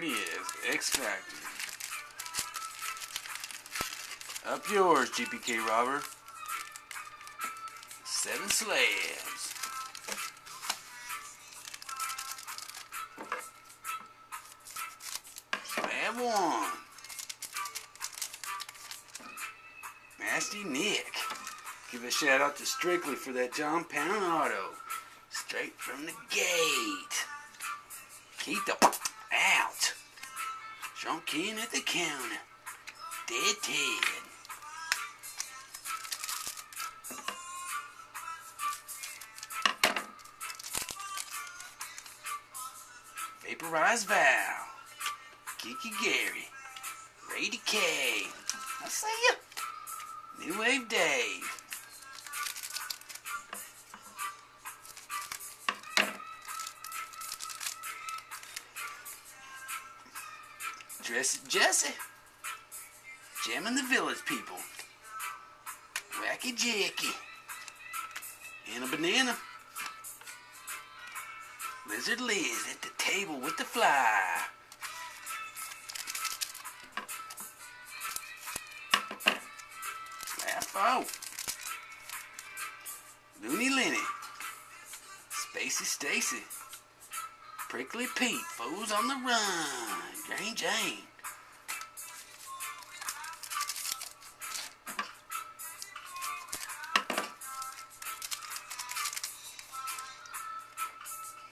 it is. X Factor. Up yours, GPK Robber. 7 slabs. Slab 1. Nasty Nick. Give a shout out to Strictly for that John Pound auto. Straight from the gate. Keep the out. Drunk in at the counter. Dead Ted. Vaporized Val. Kiki Gary. Rady K. I see ya. New Wave Dave. Dress it Jesse. Jamming the Village People. Wacky Jackie. And a banana. Lizard Liz at the table with the fly. Slap 4. Looney Lenny. Spacey Stacy. Prickly Pete. Foes on the run. Jane Jane.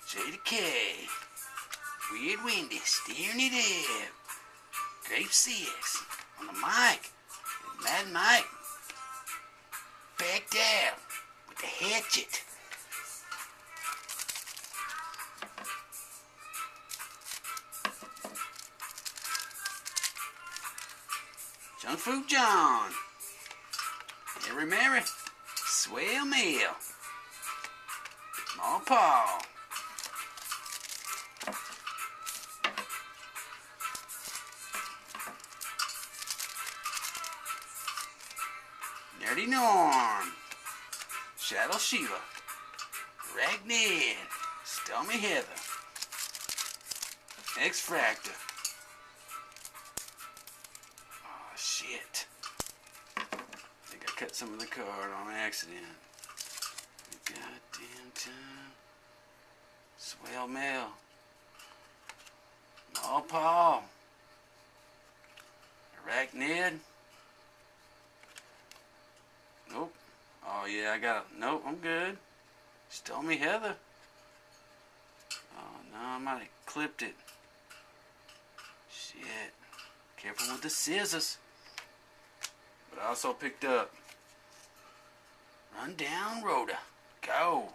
Jada K. Weird Wendy steering it in. Grape 6 on the mic. And Mad Mike backed out with the hatchet. Junk Food John. Mary Mary. Swell Mail. Small Paul. Nerdy Norm. Shadow Sheila. Ragned. Stormy Heather. X Fractor. Oh shit. I think I cut some of the card on accident. Goddamn time. Swell Mail. Small Paul. Arachnid. Nope. Oh yeah, I got it. Nope, I'm good. Stormy Heather. Oh no, I might have clipped it. Shit. Careful with the scissors. But I also picked up Rundown Rhoda. Go.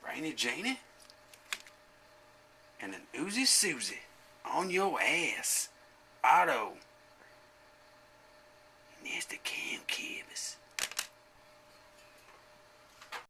Rainy Janie. And an Uzi Susie. On your ass. Otto.